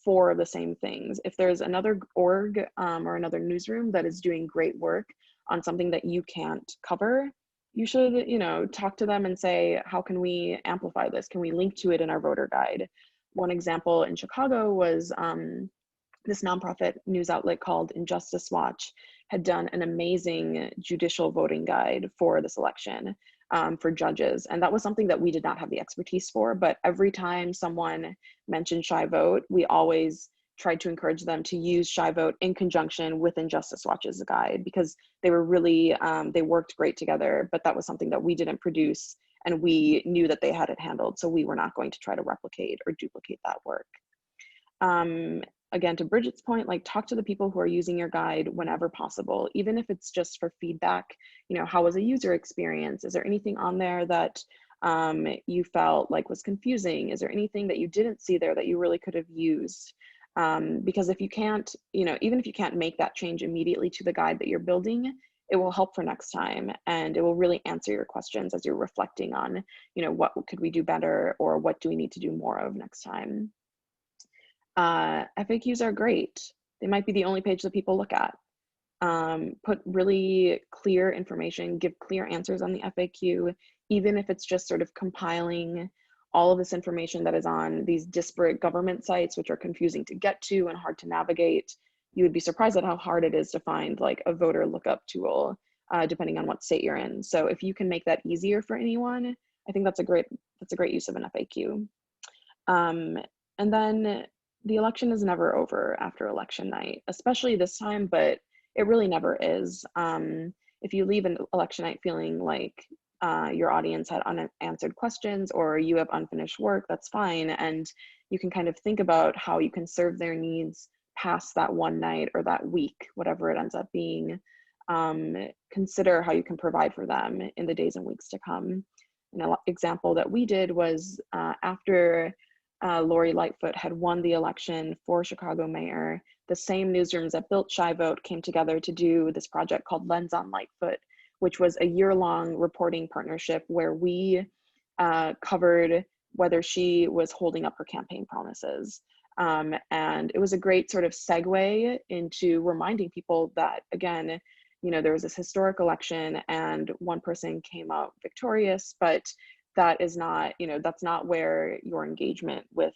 4 of the same things. If there's another org or another newsroom that is doing great work on something that you can't cover, you should, talk to them and say, how can we amplify this? Can we link to it in our voter guide? One example in Chicago was this nonprofit news outlet called Injustice Watch had done an amazing judicial voting guide for this election for judges. And that was something that we did not have the expertise for, but every time someone mentioned ShyVote, we always tried to encourage them to use ShyVote in conjunction with Injustice Watch's guide, because they were really, they worked great together, but that was something that we didn't produce and we knew that they had it handled. So we were not going to try to replicate or duplicate that work. Again, to Bridget's point, like talk to the people who are using your guide whenever possible, even if it's just for feedback. How was a user experience? Is there anything on there that you felt like was confusing? Is there anything that you didn't see there that you really could have used? Because if you can't, even if you can't make that change immediately to the guide that you're building, it will help for next time, and it will really answer your questions as you're reflecting on, what could we do better, or what do we need to do more of next time? FAQs are great. They might be the only page that people look at. Put really clear information, give clear answers on the FAQ, even if it's just sort of compiling all of this information that is on these disparate government sites, which are confusing to get to and hard to navigate. You would be surprised at how hard it is to find like a voter lookup tool, depending on what state you're in. So if you can make that easier for anyone, I think that's a great use of an FAQ. And then the election is never over after election night, especially this time, but it really never is. If you leave an election night feeling like your audience had unanswered questions or you have unfinished work, that's fine. And you can kind of think about how you can serve their needs past that one night or that week, whatever it ends up being. Consider how you can provide for them in the days and weeks to come. An example that we did was after Lori Lightfoot had won the election for Chicago mayor, the same newsrooms that built ShyVote came together to do this project called Lens on Lightfoot, which was a year-long reporting partnership where we covered whether she was holding up her campaign promises. And it was a great sort of segue into reminding people that, again, you know, there was this historic election and one person came out victorious, but that is not, you know, that's not where your engagement with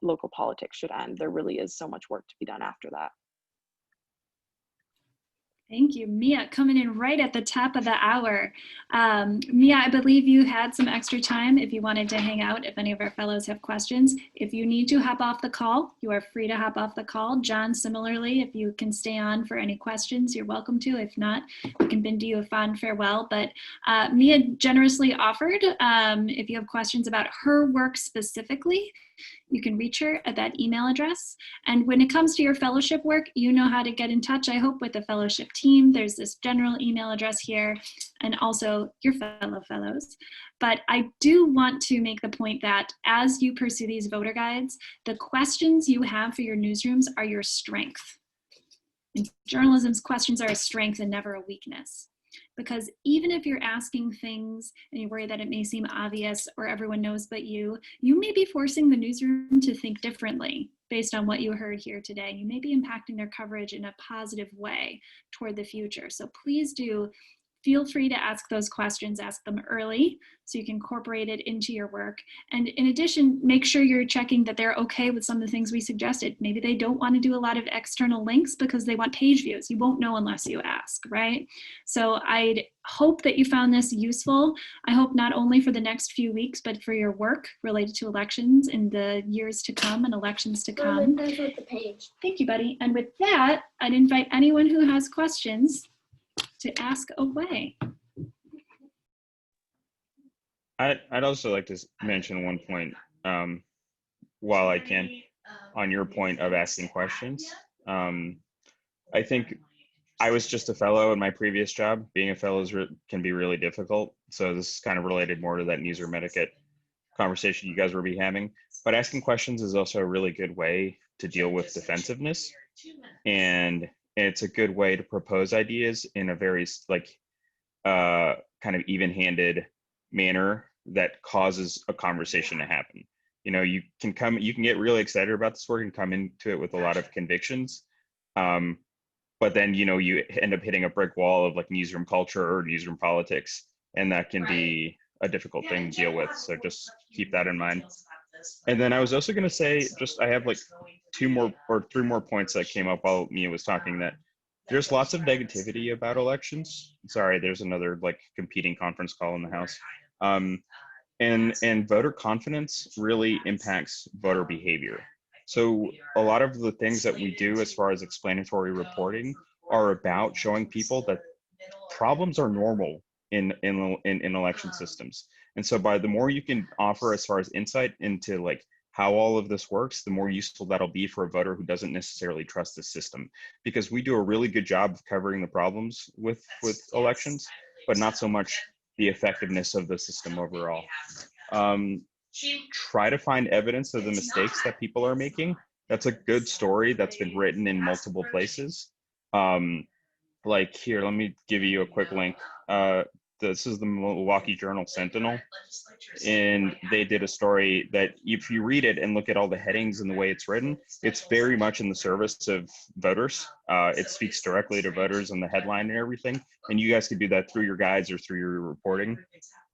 local politics should end. There really is so much work to be done after that. Thank you, Mia, coming in right at the top of the hour. Mia, I believe you had some extra time if you wanted to hang out, if any of our fellows have questions. If you need to hop off the call, you are free to hop off the call. John, similarly, if you can stay on for any questions, you're welcome to. If not, we can bid you a fond farewell. But Mia generously offered, if you have questions about her work specifically, you can reach her at that email address. And when it comes to your fellowship work, you know how to get in touch, I hope, with the fellowship team. There's this general email address here, and also your fellow fellows. But I do want to make the point that as you pursue these voter guides, the questions you have for your newsrooms are your strength. In journalism's, questions are a strength and never a weakness. Because even if you're asking things and you worry that it may seem obvious or everyone knows but you may be forcing the newsroom to think differently based on what you heard here today. You may be impacting their coverage in a positive way toward the future. So please do feel free to ask those questions, ask them early so you can incorporate it into your work. And in addition, make sure you're checking that they're okay with some of the things we suggested. Maybe they don't want to do a lot of external links because they want page views. You won't know unless you ask, right? So I'd hope that you found this useful. I hope not only for the next few weeks, but for your work related to elections in the years to come and elections to come. That's with the page. Thank you, buddy. And with that, I'd invite anyone who has questions to ask away. I'd also like to mention one point, while I can, on your point of asking questions. I think I was just a fellow in my previous job. Being a fellow can be really difficult. So this is kind of related more to that newsroom etiquette conversation you guys will be having. But asking questions is also a really good way to deal with defensiveness. And it's a good way to propose ideas in a very kind of even-handed manner that causes a conversation to happen. You know, you can get really excited about this work and come into it with a lot of convictions. But then, you know, you end up hitting a brick wall of like newsroom culture or newsroom politics, and that can be a difficult thing to deal with. So just keep that in mind. And then I was also going to say, I have like 2 more or 3 more points that came up while Mia was talking, that there's lots of negativity about elections. Sorry, there's another like competing conference call in the house. And voter confidence really impacts voter behavior. So a lot of the things that we do as far as explanatory reporting are about showing people that problems are normal in election systems. And so by the more you can offer as far as insight into like how all of this works, the more useful that'll be for a voter who doesn't necessarily trust the system. Because we do a really good job of covering the problems with elections, but not so much the effectiveness of the system overall. Try to find evidence of the mistakes that people are making. That's a good story that's been written in multiple places. Like here, let me give you a quick link. This is the Milwaukee Journal Sentinel, and they did a story that if you read it and look at all the headings and the way it's written, it's very much in the service of voters. It speaks directly to voters in the headline and everything, and you guys can do that through your guides or through your reporting.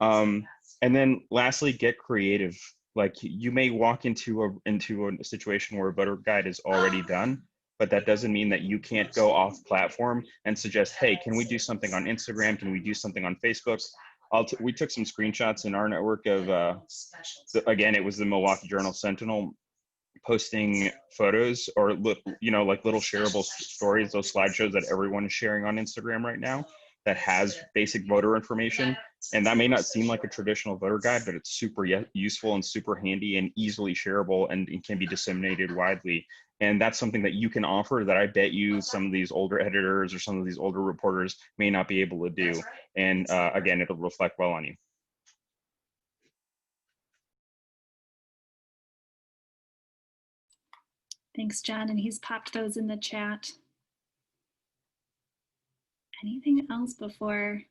And then lastly, get creative. Like you may walk into a situation where a voter guide is already done, but that doesn't mean that you can't go off platform and suggest, hey, can we do something on Instagram? Can we do something on Facebook? We took some screenshots in our network of, again, it was the Milwaukee Journal Sentinel posting photos or, you know, like little shareable stories, those slideshows that everyone is sharing on Instagram right now that has basic voter information. And that may not seem like a traditional voter guide, but it's super useful and super handy and easily shareable, and it can be disseminated widely. And that's something that you can offer that I bet you some of these older editors or some of these older reporters may not be able to do. And again, it'll reflect well on you. Thanks, John, and he's popped those in the chat. Anything else before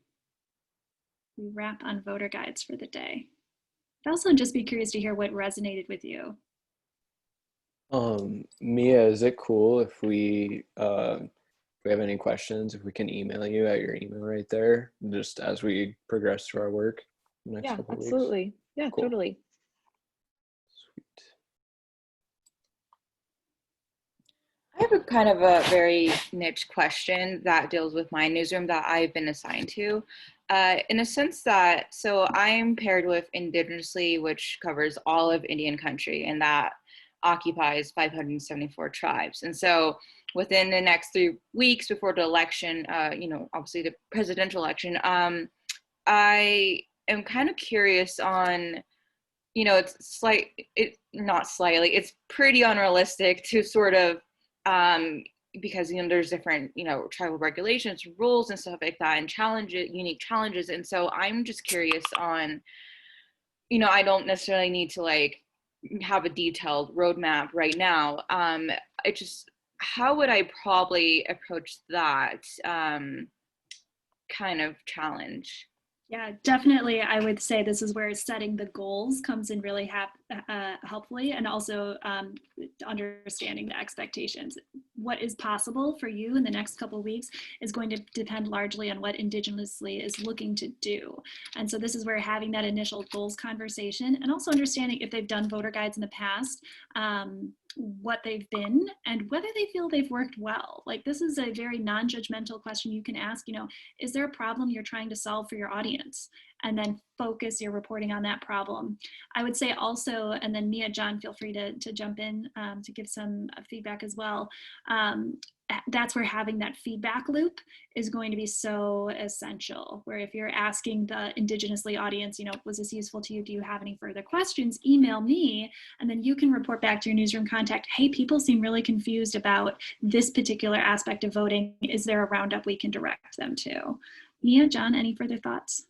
we wrap on voter guides for the day? I'd also just be curious to hear what resonated with you. Mia, is it cool if we have any questions, if we can email you at your email right there, just as we progress through our work the next Yeah, couple of weeks? absolutely. Yeah, Cool. totally. Sweet. I have a kind of a very niche question that deals with my newsroom that I've been assigned to. In a sense that, so I'm paired with Indigenously, which covers all of Indian country, and that occupies 574 tribes. And so within the next 3 weeks before the election, obviously the presidential election, I am kind of curious on, it's pretty unrealistic to sort of, because there's different tribal regulations, rules, and stuff like that, and unique challenges. And so I'm just curious on, I don't necessarily need to have a detailed roadmap right now. How would I probably approach that kind of challenge? Yeah, definitely. I would say this is where setting the goals comes in really helpfully, and also understanding the expectations. What is possible for you in the next couple of weeks is going to depend largely on what Indigenously is looking to do. And so this is where having that initial goals conversation, and also understanding if they've done voter guides in the past, what they've been, and whether they feel they've worked well. Like, this is a very non-judgmental question you can ask, is there a problem you're trying to solve for your audience? And then focus your reporting on that problem. I would say also, and then Mia, John, feel free to jump in to give some feedback as well. That's where having that feedback loop is going to be so essential, where if you're asking the Indigenously audience, was this useful to you? Do you have any further questions? Email me, and then you can report back to your newsroom contact, hey, people seem really confused about this particular aspect of voting. Is there a roundup we can direct them to? Mia, John, any further thoughts?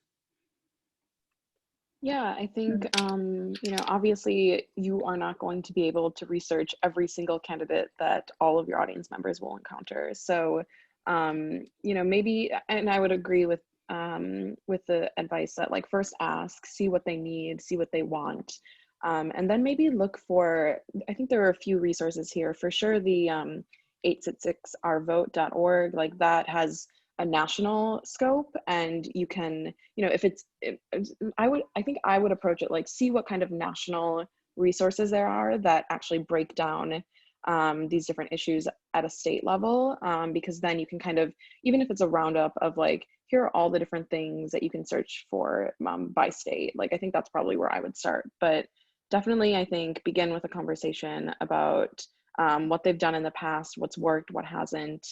Yeah, I think, obviously you are not going to be able to research every single candidate that all of your audience members will encounter. So, maybe, and I would agree with the advice that first ask, see what they need, see what they want. And then maybe look I think there are a few resources here. For sure, the 866ourvote.org, that has a national scope, and you can, I think I would approach it see what kind of national resources there are that actually break down these different issues at a state level, because then you can kind of, even if it's a roundup of here are all the different things that you can search for by state. I think that's probably where I would start. But definitely, I think begin with a conversation about what they've done in the past, what's worked, what hasn't.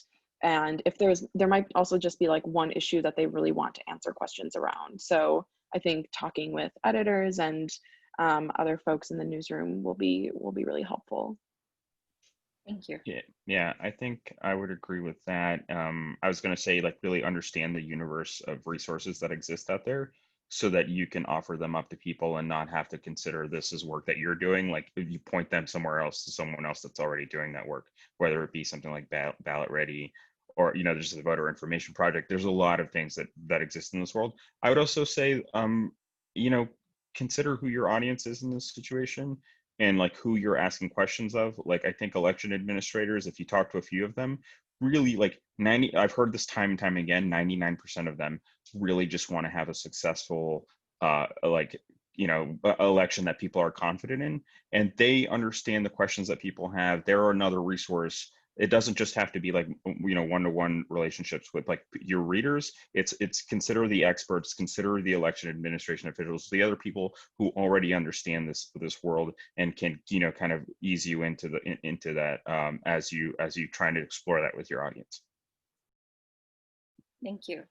And if there might also just be one issue that they really want to answer questions around. So I think talking with editors and other folks in the newsroom will be really helpful. Thank you. Yeah, I think I would agree with that. I was going to say, really understand the universe of resources that exist out there, so that you can offer them up to people and not have to consider this as work that you're doing. If you point them somewhere else to someone else that's already doing that work, whether it be something like Ballot Ready, or there's the Voter Information Project. There's a lot of things that exist in this world. I would also say, consider who your audience is in this situation, and who you're asking questions of. I think election administrators, if you talk to a few of them, really I've heard this time and time again, 99% of them really just want to have a successful election that people are confident in, and they understand the questions that people have. They're another resource. It doesn't just have to be one-to-one relationships with your readers. It's consider the experts, consider the election administration officials, the other people who already understand this world and can kind of ease you into that as you trying to explore that with your audience. Thank you.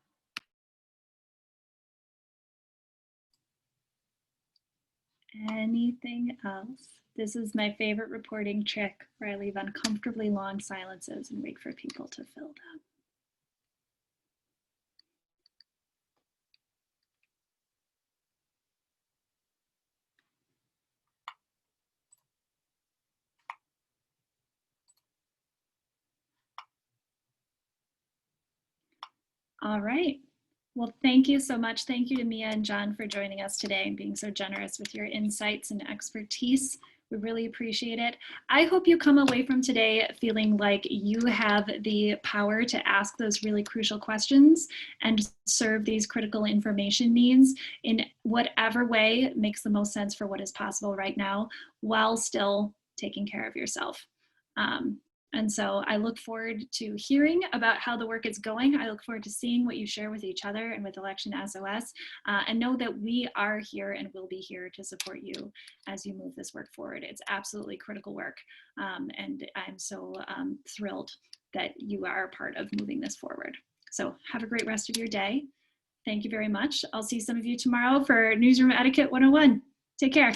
Anything else? This is my favorite reporting trick, where I leave uncomfortably long silences and wait for people to fill them. All right. Well, thank you so much. Thank you to Mia and John for joining us today and being so generous with your insights and expertise. We really appreciate it. I hope you come away from today feeling like you have the power to ask those really crucial questions and serve these critical information needs in whatever way makes the most sense for what is possible right now, while still taking care of yourself. And so I look forward to hearing about how the work is going. I look forward to seeing what you share with each other and with Election SOS, and know that we are here and will be here to support you as you move this work forward. It's absolutely critical work, and I'm so thrilled that you are a part of moving this forward. So have a great rest of your day. Thank you very much. I'll see some of you tomorrow for Newsroom Etiquette 101. Take care.